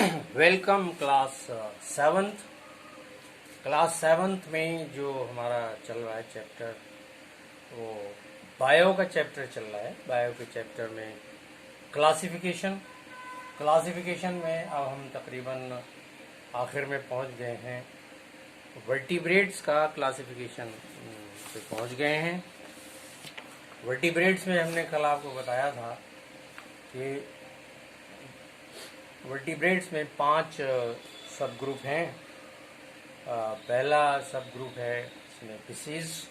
Welcome class seventh. Class seventh में जो हमारा चल रहा है चैप्टर, वो बायो का चैप्टर चल रहा है। बायो के चैप्टर में क्लासिफिकेशन में अब हम तकरीबन आखिर में पहुंच गए हैं। वर्टिब्रेट्स का क्लासिफिकेशन पे पहुंच गए हैं। वर्टिब्रेट्स में हमने कल आपको बताया था कि वर्टिब्रेट्स में 5 सब ग्रुप हैं। पहला सब ग्रुप है इसमें पिसीज,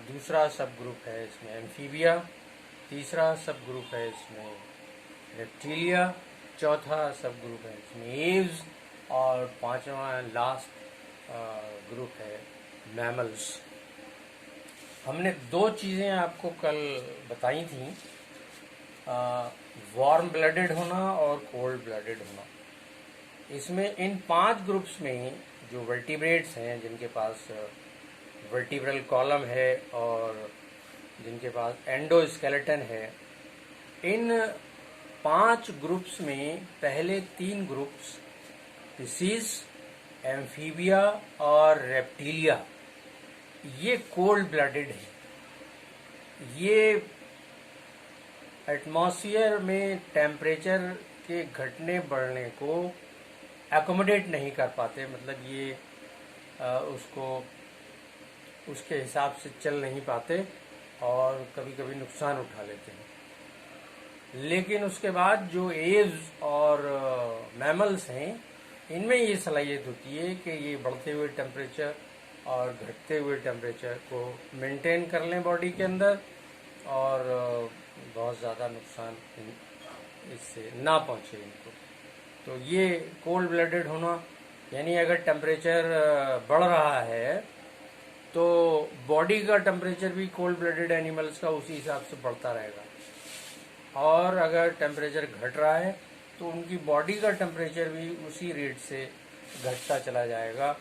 दूसरा सब ग्रुप है इसमें एम्फीबिया, तीसरा सब ग्रुप है इसमें रेप्टिलिया, चौथा सब ग्रुप है इसमें एव्स, और पांचवा लास्ट ग्रुप है मैमल्स। हमने 2 चीज़ें आपको कल बताई थी, वार्म ब्लडेड होना और कोल्ड ब्लडेड होना। इसमें इन 5 ग्रुप्स में जो वर्टिब्रेट्स हैं, जिनके पास वर्टिब्रल कॉलम है और जिनके पास एंडोस्केलेटन है, इन 5 ग्रुप्स में पहले 3 ग्रुप्स पिसीज, एम्फीबिया और रेप्टिलिया, ये कोल्ड ब्लडेड है। ये एटमॉस्फेयर में टेम्परेचर के घटने बढ़ने को एकोमोडेट नहीं कर पाते, मतलब ये उसको उसके हिसाब से चल नहीं पाते और कभी कभी नुकसान उठा लेते हैं। लेकिन उसके बाद जो एव्स और मैमल्स हैं, इनमें ये सलाहियत होती है कि ये बढ़ते हुए टेम्परेचर और घटते हुए टेम्परेचर को मेंटेन कर लें बॉडी के अंदर, और बहुत ज़्यादा नुकसान इससे ना पहुँचे इनको। तो ये कोल्ड ब्लडेड होना, यानी अगर टेम्परेचर बढ़ रहा है तो बॉडी का टेम्परेचर भी कोल्ड ब्लडेड एनिमल्स का उसी हिसाब से बढ़ता रहेगा, और अगर टेम्परेचर घट रहा है तो उनकी बॉडी का टेम्परेचर भी उसी रेट से घटता चला जाएगा।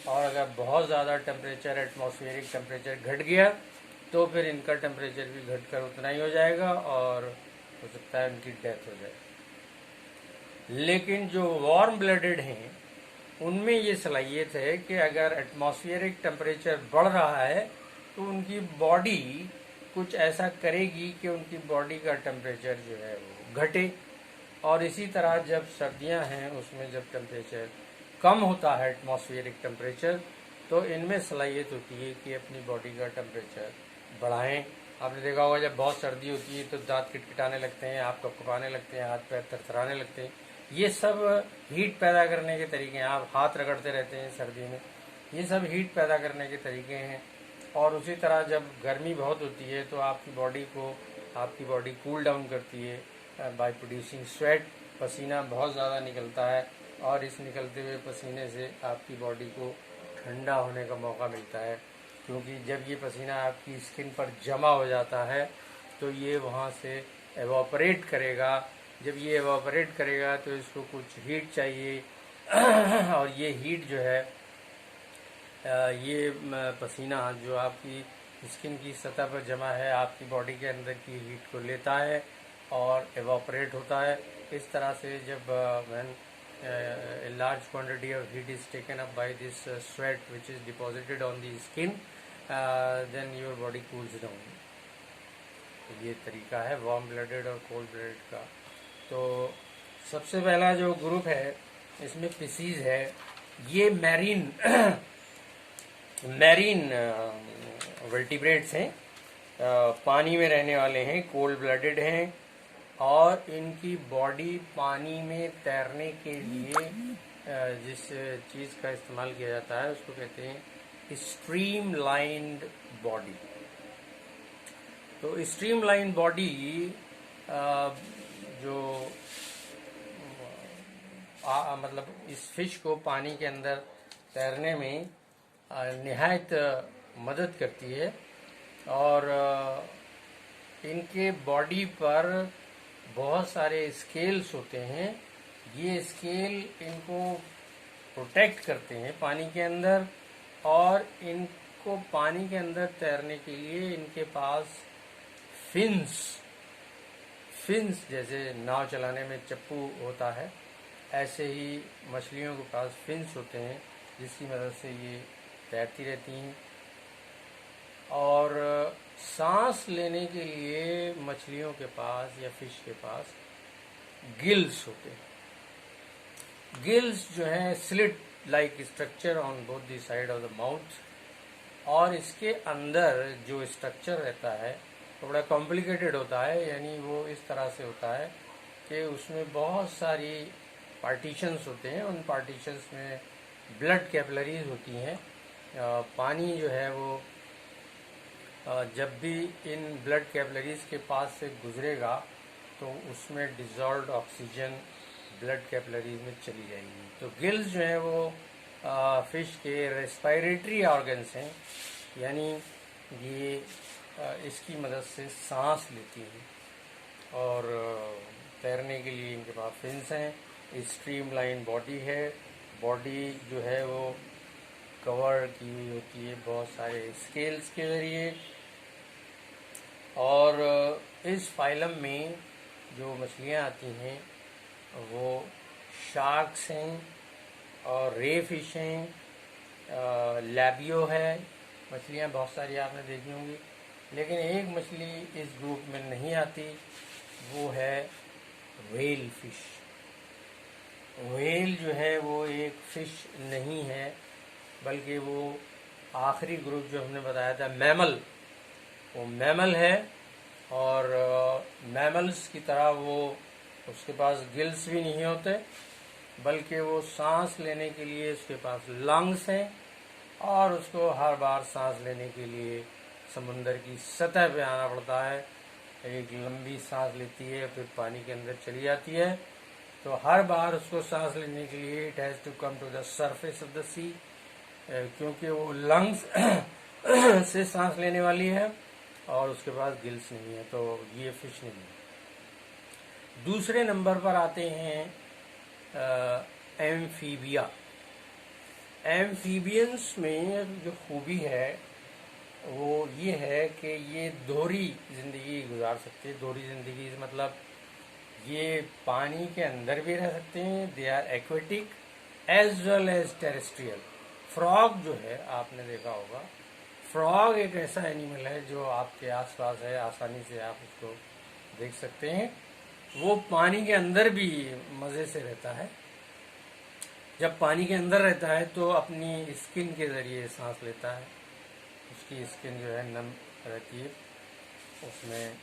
और अगर बहुत ज़्यादा टेम्परेचर, एटमॉस्फेरिक टेम्परेचर घट गया तो फिर इनका टेम्परेचर भी घटकर उतना ही हो जाएगा और हो सकता है उनकी डेथ हो जाए। लेकिन जो वार्म ब्लडेड हैं, उनमें ये सलाहियत है कि अगर एटमॉस्फेरिक टेम्परेचर बढ़ रहा है तो उनकी बॉडी कुछ ऐसा करेगी कि उनकी बॉडी का टेम्परेचर जो है वो घटे। और इसी तरह जब सर्दियां हैं, उसमें जब टेम्परेचर कम होता है एटमॉस्फेरिक टेम्परेचर, तो इनमें सलाहियत होती है कि अपनी बॉडी का टेम्परेचर बढ़ाएं। आपने देखा होगा जब बहुत सर्दी होती है तो दांत किटकिटाने लगते हैं, आप कपकपाने लगते हैं, हाथ पैर थरथराने लगते हैं। ये सब हीट पैदा करने के तरीके हैं। आप हाथ रगड़ते रहते हैं सर्दी में, ये सब हीट पैदा करने के तरीके हैं। और उसी तरह जब गर्मी बहुत होती है तो आपकी बॉडी कूल डाउन करती है बाय प्रोड्यूसिंग स्वेट। पसीना बहुत ज़्यादा निकलता है और इस निकलते हुए पसीने से आपकी बॉडी को ठंडा होने का मौका मिलता है, क्योंकि जब ये पसीना आपकी स्किन पर जमा हो जाता है तो ये वहाँ से एवापोरेट करेगा। जब ये एवापोरेट करेगा तो इसको कुछ हीट चाहिए और ये हीट जो है, ये पसीना जो आपकी स्किन की सतह पर जमा है, आपकी बॉडी के अंदर की हीट को लेता है और एवापोरेट होता है। इस तरह से जब when a large quantity of heat is taken up by this sweat which is deposited on the skin, then your body cools down. ये तरीका है वार्म ब्लडेड और कोल्ड ब्लडेड का। तो सबसे पहला जो ग्रुप है इसमें पिसीज है। ये मैरीन वर्टिब्रेट्स हैं, पानी में रहने वाले हैं, कोल्ड ब्लडेड हैं, और इनकी बॉडी पानी में तैरने के लिए जिस चीज़ का इस्तेमाल किया जाता है उसको कहते हैं स्ट्रीम लाइन्ड बॉडी। तो स्ट्रीम लाइन बॉडी जो मतलब इस फिश को पानी के अंदर तैरने में निहायत मदद करती है, और इनके बॉडी पर बहुत सारे स्केल्स होते हैं। ये स्केल इनको प्रोटेक्ट करते हैं पानी के अंदर, और इनको पानी के अंदर तैरने के लिए इनके पास फिन्स जैसे नाव चलाने में चप्पू होता है, ऐसे ही मछलियों के पास फिन्स होते हैं जिसकी मदद से ये तैरती रहती हैं। और सांस लेने के लिए मछलियों के पास या फिश के पास गिल्स होते हैं। गिल्स जो है slit like structure on both the side of the mouth, और इसके अंदर जो स्ट्रक्चर रहता है तो बड़ा कॉम्प्लिकेटेड होता है, यानी वो इस तरह से होता है कि उसमें बहुत सारी पार्टीशंस होते हैं। उन पार्टीशंस में ब्लड कैपिलरीज होती हैं। पानी जो है वो जब भी इन ब्लड कैपिलरीज के पास से गुजरेगा तो उसमें डिजॉल्व्ड ऑक्सीजन ब्लड कैपिलरीज में चली जाएगी। तो गिल्स जो है वो फिश के रेस्पिरेटरी ऑर्गन्स हैं, यानी ये इसकी मदद से सांस लेती हैं। और तैरने के लिए इनके पास फिन्स हैं। स्ट्रीमलाइन बॉडी है, बॉडी जो है वो कवर की हुई होती है बहुत सारे स्केल्स के जरिए। और इस फाइलम में जो मछलियाँ आती हैं वो शार्क्स हैं और रे फिश हैं, लैबियो है। मछलियाँ बहुत सारी आपने देखी होंगी, लेकिन एक मछली इस ग्रुप में नहीं आती, वो है व्हेल फिश। व्हेल जो है वो एक फिश नहीं है, बल्कि वो आखिरी ग्रुप जो हमने बताया था मैमल, वो मैमल है। और मैमल्स की तरह वो उसके पास गिल्स भी नहीं होते, बल्कि वो सांस लेने के लिए उसके पास लंग्स हैं, और उसको हर बार सांस लेने के लिए समुंदर की सतह पे आना पड़ता है। एक लंबी सांस लेती है, फिर पानी के अंदर चली जाती है। तो हर बार उसको सांस लेने के लिए it has to come to the surface of the sea, क्योंकि वो लंग्स से सांस लेने वाली है और उसके पास गिल्स नहीं है, तो ये फिश नहीं है। दूसरे नंबर पर आते हैं एम्फीबिया। एम्फीबियंस में जो खूबी है वो ये है कि ये दोहरी ज़िंदगी गुजार सकते हैं। दोहरी ज़िंदगी मतलब ये पानी के अंदर भी रह सकते हैं, they are aquatic as well as terrestrial. Frog जो है आपने देखा होगा, फ्रॉग एक ऐसा एनिमल है जो आपके आसपास है, आसानी से आप उसको देख सकते हैं। वो पानी के अंदर भी मज़े से रहता है। जब पानी के अंदर रहता है तो अपनी स्किन के ज़रिए सांस लेता है। उसकी स्किन जो है नम रहती है, उसमें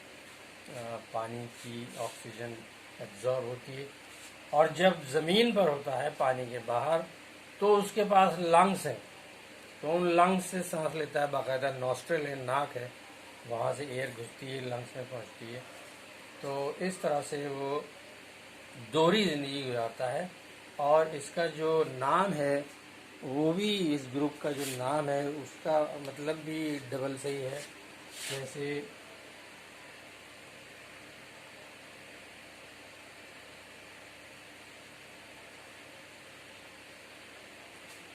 पानी की ऑक्सीजन एब्जॉर्ब होती है। और जब ज़मीन पर होता है पानी के बाहर तो उसके पास लंग्स हैं, तो उन लंग्स से सांस लेता है। बाकायदा नॉस्ट्रल है, नाक है, वहाँ से एयर घुसती है, लंग्स में पहुँचती है। तो इस तरह से वो दोहरी ज़िंदगी गुजारता है। और इसका जो नाम है वो भी, इस ग्रुप का जो नाम है उसका मतलब भी डबल सही है। जैसे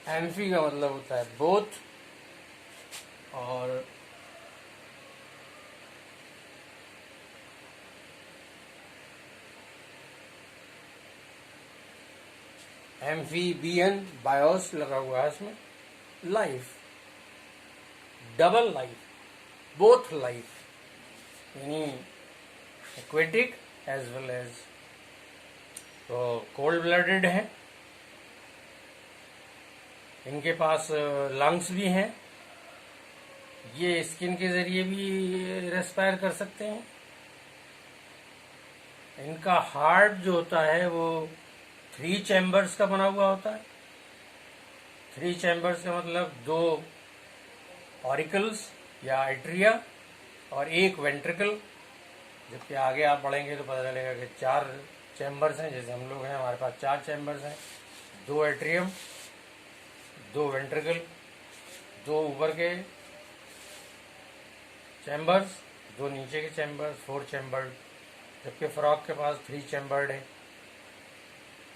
एम्फी का मतलब होता है बोथ, और एम्फीबियन बायोस लगा हुआ है इसमें। Life, double life, both life, यानी aquatic as well as cold blooded है। इनके पास लंग्स भी हैं, ये स्किन के जरिए भी रेस्पायर कर सकते हैं। इनका हार्ट जो होता है वो 3 चैम्बर्स का बना हुआ होता है। 3 चैम्बर्स का मतलब 2 ऑरिकल्स या एट्रिया और 1 वेंट्रिकल। जबकि आगे आप बढ़ेंगे तो पता चलेगा कि 4 चैम्बर्स हैं। जैसे हम लोग हैं, हमारे पास 4 चैम्बर्स हैं, 2 एट्रियम, 2 वेंट्रिकल, 2 ऊपर के चैम्बर्स, 2 नीचे के चैम्बर्स, 4 चैम्बर्ड। जबकि फ्रॉग के पास 3 चैम्बर्ड है,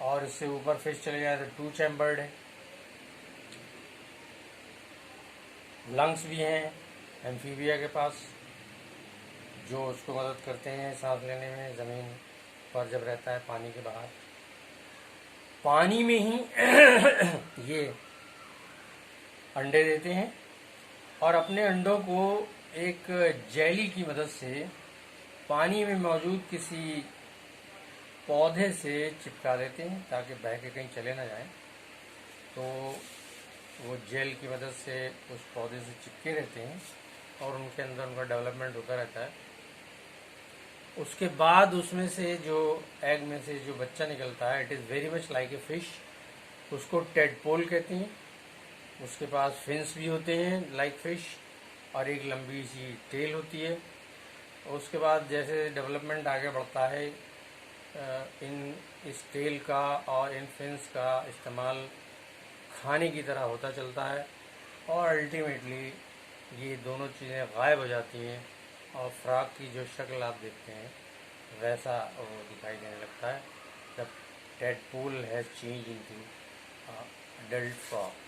और इससे ऊपर फिश चले जाए तो 2 चैम्बर्ड है। लंग्स भी हैं एम्फीबिया के पास, जो उसको मदद करते हैं सांस लेने में, ज़मीन पर जब रहता है पानी के बाहर। पानी में ही ये अंडे देते हैं और अपने अंडों को एक जेली की मदद से पानी में मौजूद किसी पौधे से चिपका देते हैं ताकि बह के कहीं चले ना जाएं। तो वो जेल की मदद से उस पौधे से चिपके रहते हैं और उनके अंदर उनका डेवलपमेंट होता रहता है। उसके बाद उसमें से जो एग में से जो बच्चा निकलता है, it is very much like a fish. उसको टेडपोल कहते हैं। उसके पास फिन्स भी होते हैं लाइक फिश और एक लंबी सी टेल होती है। उसके बाद जैसे डेवलपमेंट आगे बढ़ता है, इस टेल का और इन फिन्स का इस्तेमाल खाने की तरह होता चलता है और अल्टीमेटली ये दोनों चीज़ें गायब हो जाती हैं और फ्रॉग की जो शक्ल आप देखते हैं वैसा वो दिखाई देने लगता है। The tadpole has change into adult frog.